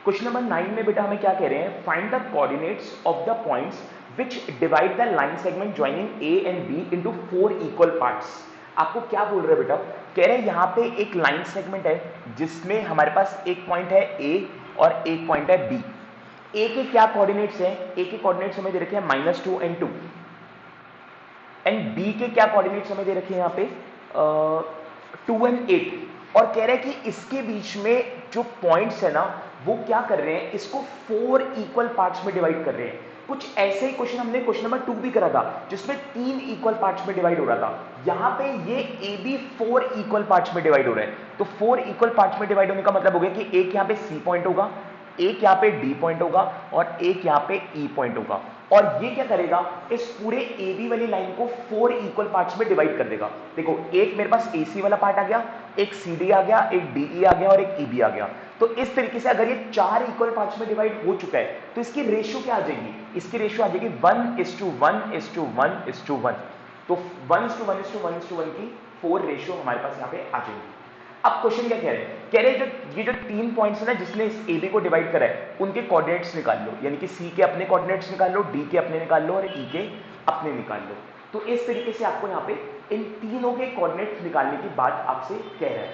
Question number 9 में बेटा हमें क्या कह रहे हैं, find the coordinates of the points which divide the line segment joining A and B into 4 equal parts. आपको क्या बोल रहे हैं बेटा, कह रहे हैं यहाँ पे एक लाइन सेगमेंट है जिसमें हमारे पास एक पॉइंट है ए और एक पॉइंट है बी। ए के क्या कोऑर्डिनेट्स हैं, ए के कोऑर्डिनेट्स हमें दे रखे हैं -2 and 2 एंड बी के क्या कोऑर्डिनेट्स हमें दे रखे हैं यहाँ पे 2 and 8। और कह रहे हैं कि इसके बीच में जो पॉइंट्स है ना वो क्या कर रहे हैं, इसको 4 इक्वल पार्ट्स में डिवाइड कर रहे हैं। कुछ ऐसे ही क्वेश्चन हमने क्वेश्चन नंबर 2 भी करा था जिसमें 3 इक्वल पार्ट्स में डिवाइड हो रहा था। यहाँ पे ये ए बी 4 इक्वल पार्ट्स में डिवाइड हो रहे हैं। तो 4 इक्वल पार्ट्स में डिवाइड होने का मतलब हो गया कि एक यहाँ पे सी पॉइंट होगा, एक यहाँ पे डी पॉइंट होगा और एक यहाँ पे ई पॉइंट होगा। और ये क्या करेगा, इस पूरे ए बी वाली लाइन को 4 इक्वल पार्ट्स में डिवाइड कर देगा। देखो एक मेरे पास ए सी वाला पार्ट आ गया, एक सी डी आ गया, एक डी ई आ गया और एक ई बी आ गया। तो इस तरीके से अगर ये 4 इक्वल पार्ट्स में डिवाइड हो चुका है तो इसकी रेशियो क्या आ जाएगी, इसकी रेशियो आ जाएगी 1:1:1:1। तो 1:1:1:1 की 4 रेशियो हमारे पास यहाँ पे आ जाएगी। अब क्वेश्चन क्या कह रहे हैं, कह रहे हैं जो ये जो 3 पॉइंट्स है ना जिसने इस ए बी को डिवाइड करा है उनके कोऑर्डिनेट्स निकाल लो, यानी कि सी के अपने कोऑर्डिनेट्स निकाल लो, डी के अपने निकाल लो और ई के अपने निकाल लो। तो इस तरीके से आपको यहाँ पे इन तीनों के कोऑर्डिनेट्स निकालने की बात आपसे कह रहा है।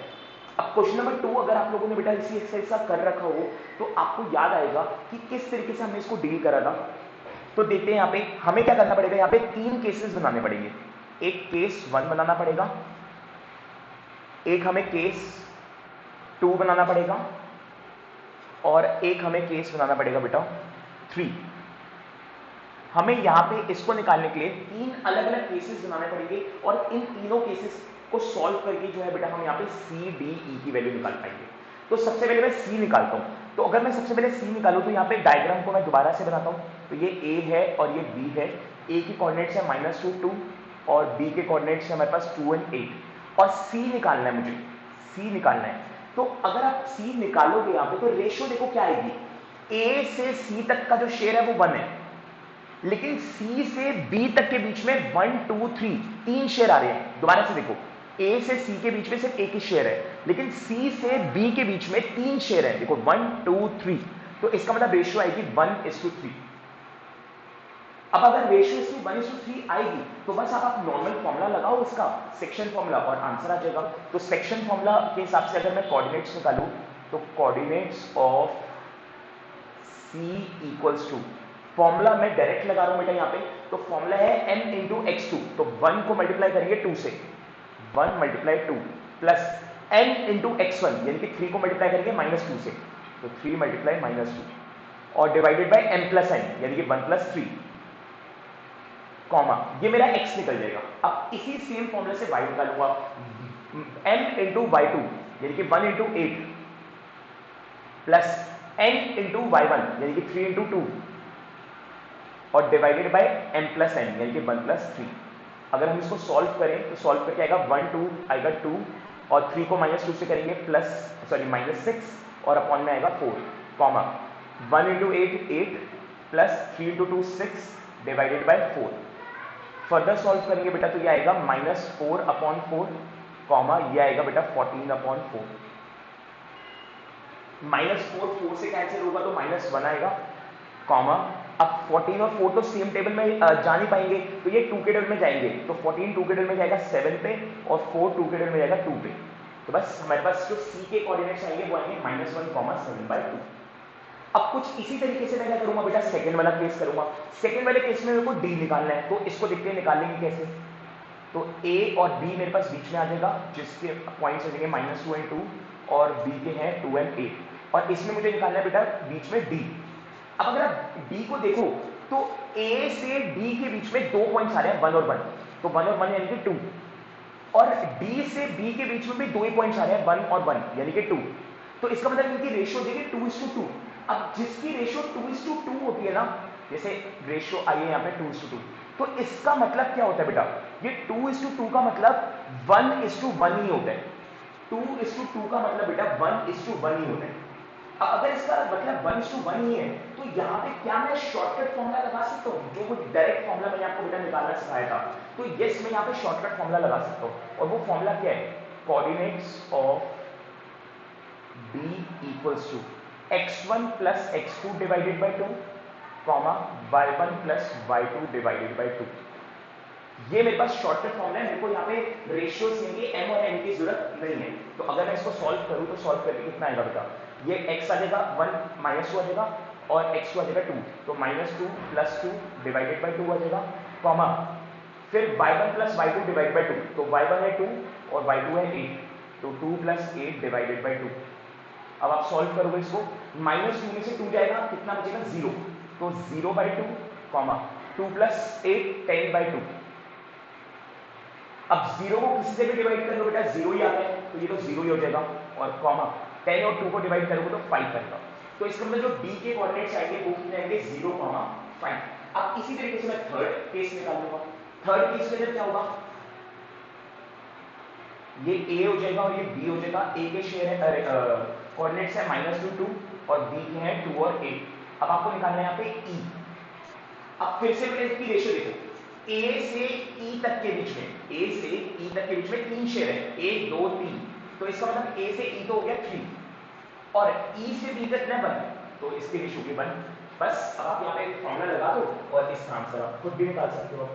अब क्वेश्चन नंबर 2 अगर आप लोगों ने बेटा इसी एक्सरसाइज का कर रखा हो तो आपको याद आएगा कि किस तरीके से हमने इसको डील करा था। तो देखते हैं यहाँ पे हमें क्या करना पड़ेगा, यहाँ पे 3 केसेस बनाने पड़ेंगे। एक केस 1 बनाना पड़ेगा, एक हमें केस 2 बनाना पड़ेगा और एक हमें केस बनाना पड़ेगा बेटा 3। हमें यहां पे इसको निकालने के लिए 3 अलग अलग केसेस बनाने पड़ेंगे और इन तीनों केसेस को सॉल्व करके जो है बेटा हम यहाँ पे सी डी ई की वैल्यू निकाल पाएंगे। तो सबसे पहले मैं सी निकालता हूं। तो अगर मैं सबसे पहले सी निकालूं तो यहाँ पे डायग्राम को मैं दोबारा से बनाता हूं। तो ये ए है और ये बी है। ए की कोऑर्डिनेट्स है -2 2 और बी के कोऑर्डिनेट्स है हमारे पास 2 and 8 और सी निकालना है मुझे, सी निकालना है। तो अगर आप सी निकालोगे यहाँ पे तो रेशियो देखो क्या आएगी, ए से सी तक का जो शेयर है वो 1 है, लेकिन सी से बी तक के बीच में 1 2 3 3 शेयर आ रहे हैं। दोबारा से देखो, ए से सी के बीच में सिर्फ एक ही शेयर है, लेकिन सी से बी के बीच में 3 शेयर है। देखो 1 2 3, तो इसका मतलब रेशियो आएगी 1:3। अब अगर रेशियो 1:3 आएगी तो बस आप नॉर्मल फॉर्मूला लगाओ उसका, सेक्शन फॉर्मूला, और आंसर आ जाएगा। तो सेक्शन फॉर्मूला के हिसाब से अगर मैं कोऑर्डिनेट्स निकालूं तो coordinates of C equals to, formula मैं डायरेक्ट लगा रहा हूं बेटा यहाँ पे। तो फॉर्मूला है n इंटू x2, तो 1 को मल्टीप्लाई करेंगे 2 से, 1 × 2 प्लस n इंटू x1 यानी कि 3 को मल्टीप्लाई करेंगे -2 से, तो 3 × -2 और डिवाइडेड बाय m + n यानी कि 1 + 3 कॉमा, ये मेरा x निकल जाएगा। अब इसी सेम फॉर्मूले से y निकालूंगा, m इंटू y2 यानी कि 1 × 8 प्लस n इंटू y1 यानी कि 3 × 2 और डिवाइडेड बाय m + n यानी कि 1 + 3। अगर हम इसको सॉल्व करें तो सॉल्व करके आएगा 1 2 आएगा 2 और 3 को -2 से करेंगे -6 और अपॉन में आएगा 4 comma 1 × 8 8 plus 3 × 2 6 divided by 4। Further solve करेंगे बेटा तो ये आएगा -4/4 कॉमा ये आएगा बेटा 14/4। -4 4 से कैंसिल होगा तो -1 आएगा कॉमा, अब 14 और 4 तो सेम टेबल में जा नहीं पाएंगे तो ये 2 के टेबल में जाएंगे, तो 14 2 के टेबल में जाएगा 7 पे और 4 2 के टेबल में जाएगा 2 पे। तो बस हमारे पास जो सी के कोऑर्डिनेट्स आएंगे वो आएंगे -1, 7/2। अब कुछ इसी तरीके से मैं क्या करूंगा बेटा, सेकंड वाला केस करूंगा। सेकंड वाले केस में मेरे को डी निकालना है, तो इसको देखते हैं निकालेंगे कैसे। तो ए और बी मेरे पास बीच में आ जाएगा जिसके पॉइंट्स हो जाएंगे -2 and 2 और बी के हैं 2 and 8 और इसमें मुझे निकालना है बेटा बीच में डी। अब अगर आप डी को देखो तो ए से डी के बीच में 2 पॉइंट्स आ रहे हैं 1 और 1, तो 1 और 1 यानी कि 2 और डी से बी के बीच में भी 2 ही पॉइंट्स आ रहे हैं 1 और 1 यानी कि 2। तो इसका मतलब इनकी रेशियो देखिए 2:2। अब जिसकी रेशियो 2:2 होती है ना, जैसे रेशियो आई है यहाँ पे 2:2, तो इसका मतलब क्या होता है बेटा, ये 2:2 का मतलब 1:1 ही होता है। 2:2 का मतलब बेटा 1:1 ही होता है। अब अगर इसका मतलब 1:1 ही है तो यहाँ पे क्या मैं शॉर्टकट फॉर्मूला लगा सकता हूँ, जो वो डायरेक्ट फॉर्मूला मैंने आपको बेटा निकालना सिखाया था। तो यस मैं यहाँ पे शॉर्टकट फॉर्मूला लगा सकता हूँ और वो फॉर्मूला क्या है, coordinates of D equals to x1 plus x2 divided by 2 comma y1 plus y2 divided by 2। ये मेरे पास शॉर्टकट फॉर्मूला है, मेरे को यहाँ पे रेशियोज के लिए m और n की जरूरत नहीं है। तो अगर मैं इसको सॉल्व करूँ तो सॉल्व करके कितना आएगा बता, ये x आ जाएगा 1 माइनस 2 आ जाएगा और x2 आ जाएगा 2, तो -2 + 2 डिवाइडेड बाई 2 आ जाएगा, कॉमा फिर y1 plus y2 divide by 2, तो y1 है 2 और y2 है 8, तो 2 + 8 डिवाइडेड बाई 2। अब आप सॉल्व करोगे इसको, -2 में से 2 जाएगा, कितना बचेगा 0, तो 0/2 कॉमा 2 + 8 10/2। अब 0 को किसी से भी डिवाइड कर लो बेटा 0 ही आता है, तो ये तो 0 ही हो जाएगा, और कॉमा 10 और 2 को डिवाइड करोगे तो 5 आएगा। तो इसका मतलब जो d के कोऑर्डिनेट्स आएंगे वो कितने आएंगे 0, 5। अब इसी तरीके से मैं थर्ड केस निकाल लूंगा। थर्ड केस के अंदर क्या होगा, ये a हो जाएगा और ये b हो जाएगा। a के शेयर है कोऑर्डिनेट्स है -2 2 और b के हैं 2 और 8। अब आपको निकालना है यहाँ पे e। अब फिर से मैंने इसकी रेशियो देखो, a से e तक के बीच में, a से e तक के बीच में 3 शेयर है, 1 2 3, तो इसका मतलब a से e तो हो गया 3 और e से b तक कितना 1, तो इसके रेशियो भी 1। बस अब आप यहाँ पे फॉर्मूला लगा दो और इसका आंसर आप खुद भी निकाल सकते हो।